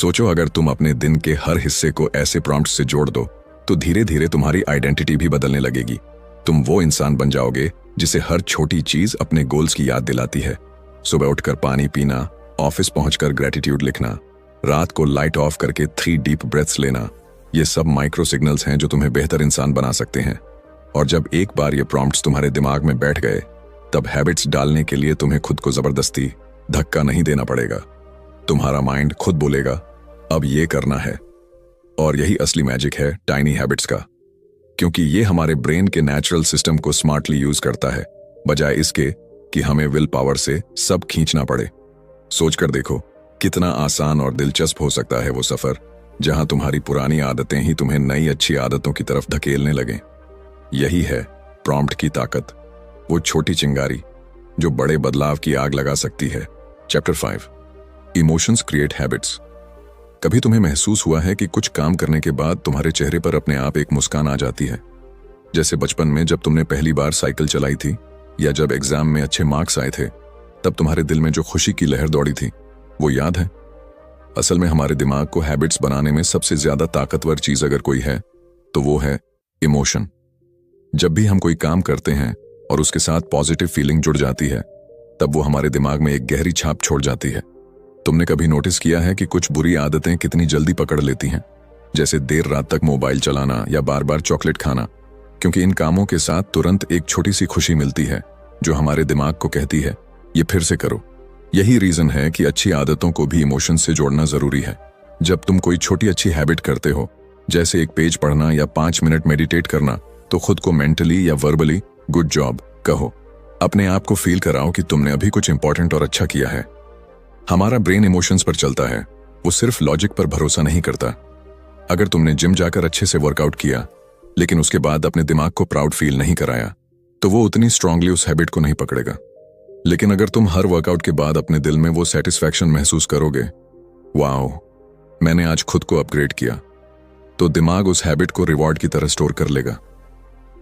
सोचो, अगर तुम अपने दिन के हर हिस्से को ऐसे प्रॉम्प्ट से जोड़ दो तो धीरे धीरे तुम्हारी आइडेंटिटी भी बदलने लगेगी। तुम वो इंसान बन जाओगे जिसे हर छोटी चीज अपने गोल्स की याद दिलाती है। सुबह उठकर पानी पीना, ऑफिस पहुंचकर ग्रेटिट्यूड लिखना, रात को लाइट ऑफ करके 3 डीप ब्रेथ्स लेना, ये सब माइक्रो सिग्नल्स हैं जो तुम्हें बेहतर इंसान बना सकते हैं। और जब एक बार ये प्रॉम्प्ट्स तुम्हारे दिमाग में बैठ गए, तब हैबिट्स डालने के लिए तुम्हें खुद को जबरदस्ती धक्का नहीं देना पड़ेगा। तुम्हारा माइंड खुद बोलेगा अब ये करना है। और यही असली मैजिक है टाइनी हैबिट्स का, क्योंकि ये हमारे ब्रेन के नेचुरल सिस्टम को स्मार्टली यूज करता है, बजाय इसके कि हमें विल पावर से सब खींचना पड़े। सोचकर देखो कितना आसान और दिलचस्प हो सकता है वो सफर जहां तुम्हारी पुरानी आदतें ही तुम्हें नई अच्छी आदतों की तरफ धकेलने लगें। यही है प्रॉम्प्ट की ताकत, वो छोटी चिंगारी जो बड़े बदलाव की आग लगा सकती है। Chapter 5, emotions create habits. कभी तुम्हें महसूस हुआ है कि कुछ काम करने के बाद तुम्हारे चेहरे पर अपने आप एक मुस्कान आ जाती है? जैसे बचपन में जब तुमने पहली बार साइकिल चलाई थी, या जब एग्जाम में अच्छे मार्क्स आए थे, तब तुम्हारे दिल में जो खुशी की लहर दौड़ी थी, वो याद है? असल में हमारे दिमाग को हैबिट्स बनाने में सबसे ज्यादा ताकतवर चीज अगर कोई है तो वो है इमोशन। जब भी हम कोई काम करते हैं और उसके साथ पॉजिटिव फीलिंग जुड़ जाती है, तब वो हमारे दिमाग में एक गहरी छाप छोड़ जाती है। तुमने कभी नोटिस किया है कि कुछ बुरी आदतें कितनी जल्दी पकड़ लेती हैं, जैसे देर रात तक मोबाइल चलाना या बार बार चॉकलेट खाना? क्योंकि इन कामों के साथ तुरंत एक छोटी सी खुशी मिलती है जो हमारे दिमाग को कहती है ये फिर से करो। यही रीजन है कि अच्छी आदतों को भी इमोशन से जोड़ना जरूरी है। जब तुम कोई छोटी अच्छी हैबिट करते हो, जैसे एक पेज पढ़ना या 5 मिनट मेडिटेट करना, तो खुद को मेंटली या वर्बली गुड जॉब कहो। अपने आप को फील कराओ कि तुमने अभी कुछ इंपॉर्टेंट और अच्छा किया है। हमारा ब्रेन इमोशंस पर चलता है, वो सिर्फ लॉजिक पर भरोसा नहीं करता। अगर तुमने जिम जाकर अच्छे से वर्कआउट किया लेकिन उसके बाद अपने दिमाग को प्राउड फील नहीं कराया, तो वो उतनी स्ट्रांगली उस हैबिट को नहीं पकड़ेगा। लेकिन अगर तुम हर वर्कआउट के बाद अपने दिल में वो सेटिस्फैक्शन महसूस करोगे, वाओ मैंने आज खुद को अपग्रेड किया, तो दिमाग उस हैबिट को रिवॉर्ड की तरह स्टोर कर लेगा।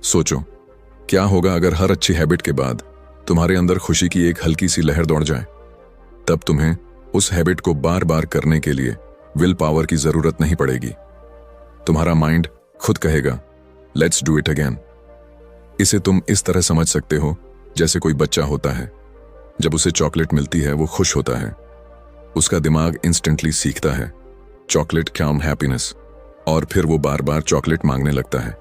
सोचो क्या होगा अगर हर अच्छी हैबिट के बाद तुम्हारे अंदर खुशी की एक हल्की सी लहर दौड़ जाए। तब तुम्हें उस हैबिट को बार बार करने के लिए विल पावर की जरूरत नहीं पड़ेगी। तुम्हारा माइंड खुद कहेगा लेट्स डू इट अगेन। इसे तुम इस तरह समझ सकते हो जैसे कोई बच्चा होता है, जब उसे चॉकलेट मिलती है वो खुश होता है, उसका दिमाग इंस्टेंटली सीखता है चॉकलेट कम हैप्पीनेस, और फिर वो बार बार चॉकलेट मांगने लगता है।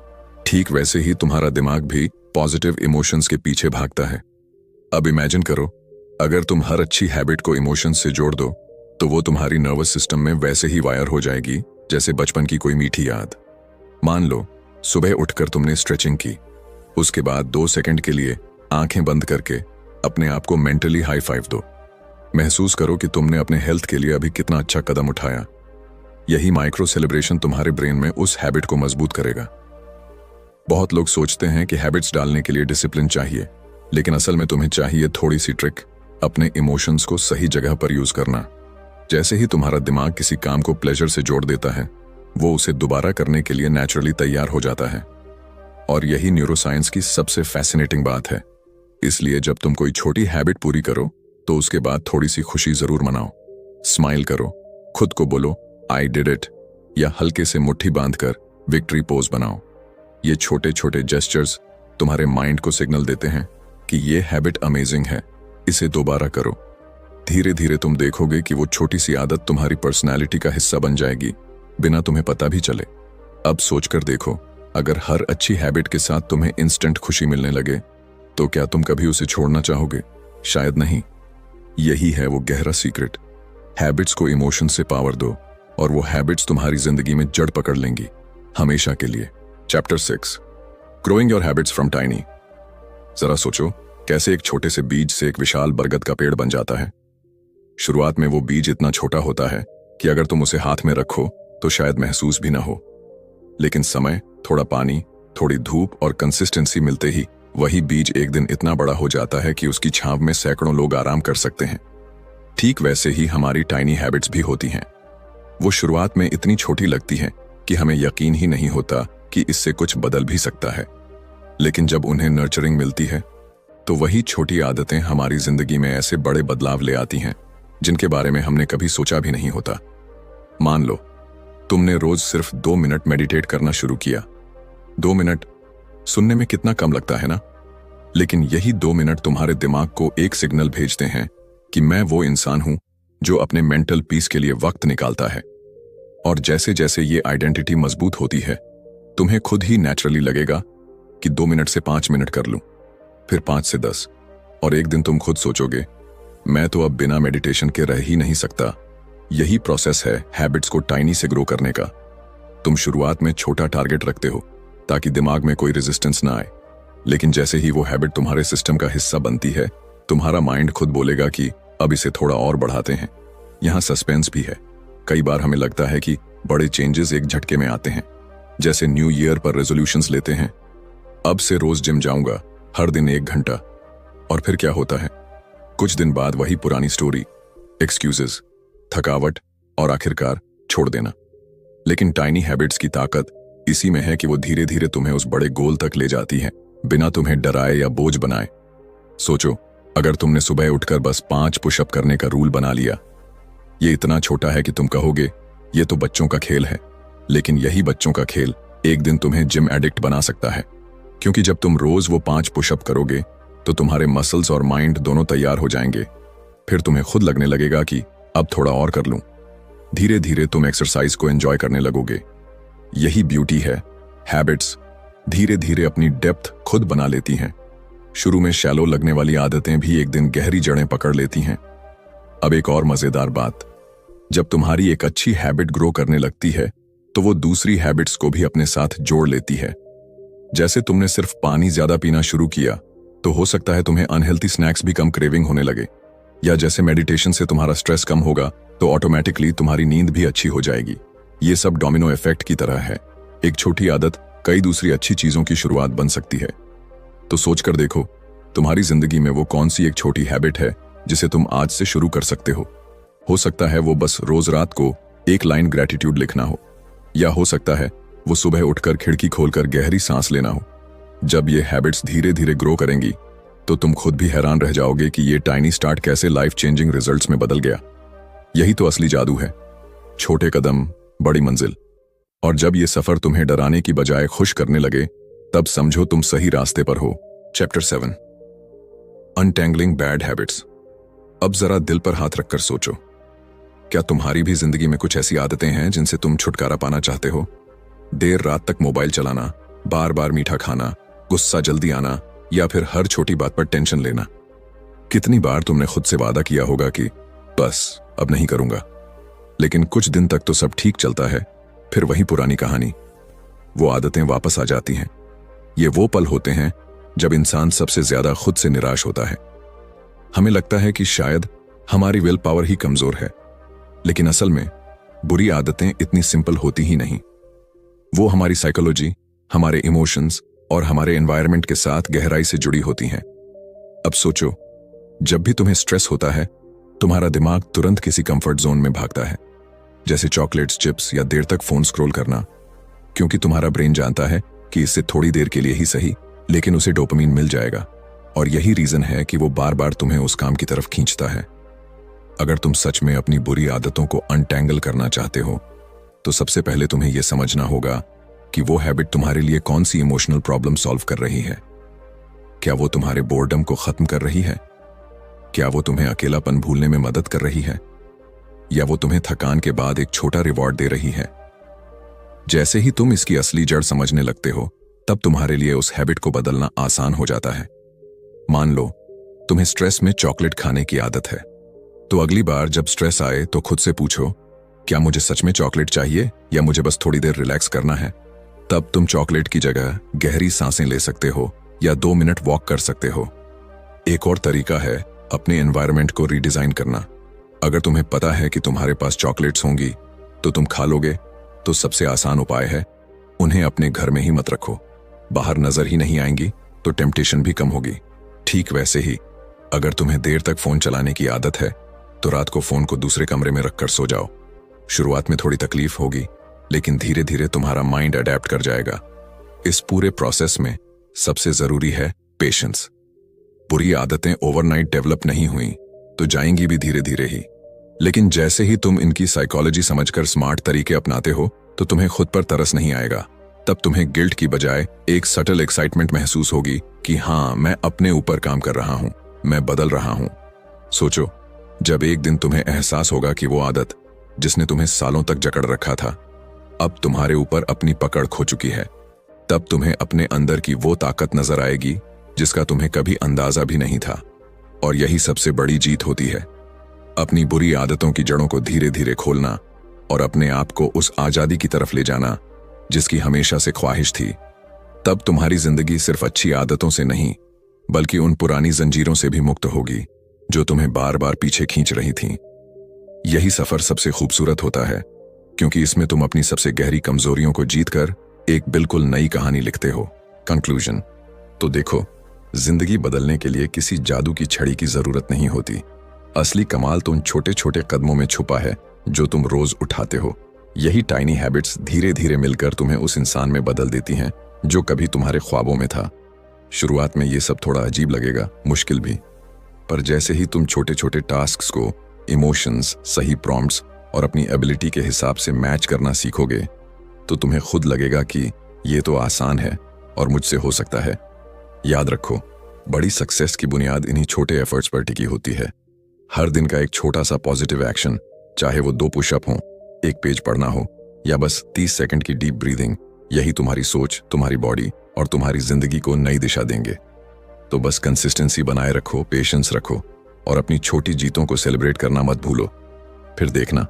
ठीक वैसे ही तुम्हारा दिमाग भी पॉजिटिव इमोशंस के पीछे भागता है। अब इमेजिन करो अगर तुम हर अच्छी हैबिट को इमोशंस से जोड़ दो, तो वो तुम्हारी नर्वस सिस्टम में वैसे ही वायर हो जाएगी जैसे बचपन की कोई मीठी याद। मान लो सुबह उठकर तुमने स्ट्रेचिंग की, उसके बाद 2 सेकंड के लिए आंखें बंद करके अपने आप को मेंटली हाई फाइव दो। महसूस करो कि तुमने अपने हेल्थ के लिए अभी कितना अच्छा कदम उठाया। यही माइक्रो सेलिब्रेशन तुम्हारे ब्रेन में उस हैबिट को मजबूत करेगा। बहुत लोग सोचते हैं कि हैबिट्स डालने के लिए डिसिप्लिन चाहिए, लेकिन असल में तुम्हें चाहिए थोड़ी सी ट्रिक, अपने इमोशंस को सही जगह पर यूज करना। जैसे ही तुम्हारा दिमाग किसी काम को प्लेजर से जोड़ देता है, वो उसे दोबारा करने के लिए नेचुरली तैयार हो जाता है। और यही न्यूरोसाइंस की सबसे फैसिनेटिंग बात है। इसलिए जब तुम कोई छोटी हैबिट पूरी करो, तो उसके बाद थोड़ी सी खुशी जरूर मनाओ। स्माइल करो, खुद को बोलो आई डिड इट, या हल्के से मुट्ठी बांधकर विक्ट्री पोज बनाओ। ये छोटे छोटे जेस्चर्स तुम्हारे माइंड को सिग्नल देते हैं कि ये हैबिट अमेजिंग है, इसे दोबारा करो। धीरे धीरे तुम देखोगे कि वो छोटी सी आदत तुम्हारी पर्सनैलिटी का हिस्सा बन जाएगी, बिना तुम्हें पता भी चले। अब सोचकर देखो, अगर हर अच्छी हैबिट के साथ तुम्हें इंस्टेंट खुशी मिलने लगे, तो क्या तुम कभी उसे छोड़ना चाहोगे? शायद नहीं। यही है वो गहरा सीक्रेट। हैबिट्स को इमोशन से पावर दो और वो हैबिट्स तुम्हारी जिंदगी में जड़ पकड़ लेंगी, हमेशा के लिए। Chapter 6, growing your habits from tiny. जरा सोचो कैसे एक छोटे से बीज से एक विशाल बरगद का पेड़ बन जाता है। शुरुआत में वो बीज इतना छोटा होता है कि अगर तुम उसे हाथ में रखो तो शायद महसूस भी ना हो, लेकिन समय, थोड़ा पानी, थोड़ी धूप और कंसिस्टेंसी मिलते ही वही बीज एक दिन इतना बड़ा हो जाता है कि उसकी छांव में सैकड़ों लोग आराम कर सकते हैं। ठीक वैसे ही हमारी टाइनी हैबिट्स भी होती हैं। वो शुरुआत में इतनी छोटी लगती हैं कि हमें यकीन ही नहीं होता कि इससे कुछ बदल भी सकता है, लेकिन जब उन्हें नर्चरिंग मिलती है, तो वही छोटी आदतें हमारी जिंदगी में ऐसे बड़े बदलाव ले आती हैं जिनके बारे में हमने कभी सोचा भी नहीं होता। मान लो तुमने रोज सिर्फ 2 मिनट मेडिटेट करना शुरू किया। 2 मिनट सुनने में कितना कम लगता है ना, लेकिन यही 2 मिनट तुम्हारे दिमाग को एक सिग्नल भेजते हैं कि मैं वो इंसान हूं जो अपने मेंटल पीस के लिए वक्त निकालता है। और जैसे जैसे ये आइडेंटिटी मजबूत होती है, तुम्हें खुद ही नेचुरली लगेगा कि 2 मिनट से 5 मिनट कर लूं, फिर 5 से 10, और एक दिन तुम खुद सोचोगे मैं तो अब बिना मेडिटेशन के रह ही नहीं सकता। यही प्रोसेस है हैबिट्स को टाइनी से ग्रो करने का। तुम शुरुआत में छोटा टारगेट रखते हो ताकि दिमाग में कोई रेजिस्टेंस ना आए, लेकिन जैसे ही वो हैबिट तुम्हारे सिस्टम का हिस्सा बनती है, तुम्हारा माइंड खुद बोलेगा कि अब इसे थोड़ा और बढ़ाते हैं। यहाँ सस्पेंस भी है। कई बार हमें लगता है कि बड़े चेंजेस एक झटके में आते हैं, जैसे न्यू ईयर पर रेजोल्यूशंस लेते हैं, अब से रोज जिम जाऊंगा, हर दिन 1 घंटा। और फिर क्या होता है? कुछ दिन बाद वही पुरानी स्टोरी, एक्सक्यूजेस, थकावट और आखिरकार छोड़ देना। लेकिन टाइनी हैबिट्स की ताकत इसी में है कि वो धीरे धीरे तुम्हें उस बड़े गोल तक ले जाती है, बिना तुम्हें डराए या बोझ बनाए। सोचो, अगर तुमने सुबह उठकर बस 5 पुशअप करने का रूल बना लिया। ये इतना छोटा है कि तुम कहोगे ये तो बच्चों का खेल है, लेकिन यही बच्चों का खेल एक दिन तुम्हें जिम एडिक्ट बना सकता है। क्योंकि जब तुम रोज वो 5 पुशअप करोगे तो तुम्हारे मसल्स और माइंड दोनों तैयार हो जाएंगे। फिर तुम्हें खुद लगने लगेगा कि अब थोड़ा और कर लूं। धीरे धीरे तुम एक्सरसाइज को एंजॉय करने लगोगे। यही ब्यूटी है, हैबिट्स धीरे धीरे अपनी डेप्थ खुद बना लेती हैं। शुरू में शैलो लगने वाली आदतें भी एक दिन गहरी जड़ें पकड़ लेती हैं। अब एक और मजेदार बात, जब तुम्हारी एक अच्छी हैबिट ग्रो करने लगती है तो वो दूसरी हैबिट्स को भी अपने साथ जोड़ लेती है। जैसे तुमने सिर्फ पानी ज्यादा पीना शुरू किया तो हो सकता है तुम्हें अनहेल्थी स्नैक्स भी कम क्रेविंग होने लगे, या जैसे मेडिटेशन से तुम्हारा स्ट्रेस कम होगा तो ऑटोमेटिकली तुम्हारी नींद भी अच्छी हो जाएगी। ये सब डोमिनो इफेक्ट की तरह है। एक छोटी आदत कई दूसरी अच्छी चीजों की शुरुआत बन सकती है। तो सोचकर देखो, तुम्हारी जिंदगी में वो कौन सी एक छोटी हैबिट है जिसे तुम आज से शुरू कर सकते हो। हो सकता है वो बस रोज रात को 1 लाइन ग्रेटिट्यूड लिखना हो, या हो सकता है वो सुबह उठकर खिड़की खोलकर गहरी सांस लेना हो। जब ये हैबिट्स धीरे धीरे ग्रो करेंगी तो तुम खुद भी हैरान रह जाओगे कि ये टाइनी स्टार्ट कैसे लाइफ चेंजिंग रिजल्ट्स में बदल गया। यही तो असली जादू है, छोटे कदम बड़ी मंजिल। और जब ये सफर तुम्हें डराने की बजाय खुश करने लगे, तब समझो तुम सही रास्ते पर हो। Chapter 7, untangling bad habits. अब जरा दिल पर हाथ रखकर सोचो, क्या तुम्हारी भी जिंदगी में कुछ ऐसी आदतें हैं जिनसे तुम छुटकारा पाना चाहते हो? देर रात तक मोबाइल चलाना, बार बार मीठा खाना, गुस्सा जल्दी आना, या फिर हर छोटी बात पर टेंशन लेना। कितनी बार तुमने खुद से वादा किया होगा कि बस अब नहीं करूंगा, लेकिन कुछ दिन तक तो सब ठीक चलता है, फिर वही पुरानी कहानी, वो आदतें वापस आ जाती हैं। ये वो पल होते हैं जब इंसान सबसे ज्यादा खुद से निराश होता है। हमें लगता है कि शायद हमारी विल पावर ही कमजोर है, लेकिन असल में बुरी आदतें इतनी सिंपल होती ही नहीं। वो हमारी साइकोलॉजी, हमारे इमोशंस और हमारे एनवायरनमेंट के साथ गहराई से जुड़ी होती हैं। अब सोचो, जब भी तुम्हें स्ट्रेस होता है, तुम्हारा दिमाग तुरंत किसी कंफर्ट जोन में भागता है, जैसे चॉकलेट्स, चिप्स या देर तक फोन स्क्रॉल करना, क्योंकि तुम्हारा ब्रेन जानता है कि इससे थोड़ी देर के लिए ही सही, लेकिन उसे डोपामिन मिल जाएगा। और यही रीजन है कि वो बार बार तुम्हें उस काम की तरफ खींचता है। अगर तुम सच में अपनी बुरी आदतों को अनटैंगल करना चाहते हो, तो सबसे पहले तुम्हें यह समझना होगा कि वो हैबिट तुम्हारे लिए कौन सी इमोशनल प्रॉब्लम सॉल्व कर रही है। क्या वो तुम्हारे बोर्डम को खत्म कर रही है? क्या वो तुम्हें अकेलापन भूलने में मदद कर रही है? या वो तुम्हें थकान के बाद एक छोटा रिवॉर्ड दे रही है? जैसे ही तुम इसकी असली जड़ समझने लगते हो, तब तुम्हारे लिए उस हैबिट को बदलना आसान हो जाता है। मान लो तुम्हें स्ट्रेस में चॉकलेट खाने की आदत है, तो अगली बार जब स्ट्रेस आए तो खुद से पूछो, क्या मुझे सच में चॉकलेट चाहिए या मुझे बस थोड़ी देर रिलैक्स करना है? तब तुम चॉकलेट की जगह गहरी सांसें ले सकते हो या 2 मिनट वॉक कर सकते हो। एक और तरीका है अपने एनवायरनमेंट को रीडिजाइन करना। अगर तुम्हें पता है कि तुम्हारे पास चॉकलेट्स होंगी तो तुम खा लोगे, तो सबसे आसान उपाय है उन्हें अपने घर में ही मत रखो। बाहर नजर ही नहीं आएंगी तो टेम्पटेशन भी कम होगी। ठीक वैसे ही अगर तुम्हें देर तक फोन चलाने की आदत है, तो रात को फोन को दूसरे कमरे में रखकर सो जाओ। शुरुआत में थोड़ी तकलीफ होगी, लेकिन धीरे धीरे तुम्हारा माइंड अडेप्ट कर जाएगा। इस पूरे प्रोसेस में सबसे जरूरी है पेशेंस। बुरी आदतें ओवरनाइट डेवलप नहीं हुई तो जाएंगी भी धीरे धीरे ही। लेकिन जैसे ही तुम इनकी साइकोलॉजी समझकर स्मार्ट तरीके अपनाते हो तो तुम्हें खुद पर तरस नहीं आएगा। तब तुम्हें गिल्ट की बजाय एक सटल एक्साइटमेंट महसूस होगी कि हाँ, मैं अपने ऊपर काम कर रहा हूं, मैं बदल रहा हूं। सोचो, जब एक दिन तुम्हें एहसास होगा कि वो आदत जिसने तुम्हें सालों तक जकड़ रखा था अब तुम्हारे ऊपर अपनी पकड़ खो चुकी है, तब तुम्हें अपने अंदर की वो ताकत नजर आएगी जिसका तुम्हें कभी अंदाजा भी नहीं था। और यही सबसे बड़ी जीत होती है, अपनी बुरी आदतों की जड़ों को धीरे धीरे खोलना और अपने आप को उस आजादी की तरफ ले जाना जिसकी हमेशा से ख्वाहिश थी। तब तुम्हारी जिंदगी सिर्फ अच्छी आदतों से नहीं बल्कि उन पुरानी जंजीरों से भी मुक्त होगी जो तुम्हें बार बार पीछे खींच रही थीं। यही सफर सबसे खूबसूरत होता है क्योंकि इसमें तुम अपनी सबसे गहरी कमजोरियों को जीतकर एक बिल्कुल नई कहानी लिखते हो। कंक्लूजन। तो देखो, जिंदगी बदलने के लिए किसी जादू की छड़ी की जरूरत नहीं होती। असली कमाल तो उन छोटे छोटे कदमों में छुपा है जो तुम रोज उठाते हो। यही टाइनी हैबिट्स धीरे धीरे मिलकर तुम्हें उस इंसान में बदल देती हैं जो कभी तुम्हारे ख्वाबों में था। शुरुआत में ये सब थोड़ा अजीब लगेगा, मुश्किल भी, पर जैसे ही तुम छोटे छोटे टास्क्स को इमोशंस, सही प्रॉम्प्ट्स और अपनी एबिलिटी के हिसाब से मैच करना सीखोगे तो तुम्हें खुद लगेगा कि ये तो आसान है और मुझसे हो सकता है। याद रखो, बड़ी सक्सेस की बुनियाद इन्हीं छोटे एफर्ट्स पर टिकी होती है। हर दिन का एक छोटा सा पॉजिटिव एक्शन, चाहे वो 2 पुशअप हो, 1 पेज पढ़ना हो या बस 30 सेकंड की डीप ब्रीदिंग, यही तुम्हारी सोच, तुम्हारी बॉडी और तुम्हारी जिंदगी को नई दिशा देंगे। तो बस कंसिस्टेंसी बनाए रखो, पेशेंस रखो और अपनी छोटी जीतों को सेलिब्रेट करना मत भूलो। फिर देखना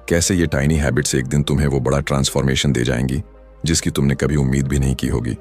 कैसे ये टाइनी हैबिट्स एक दिन तुम्हें वो बड़ा ट्रांसफॉर्मेशन दे जाएंगी जिसकी तुमने कभी उम्मीद भी नहीं की होगी।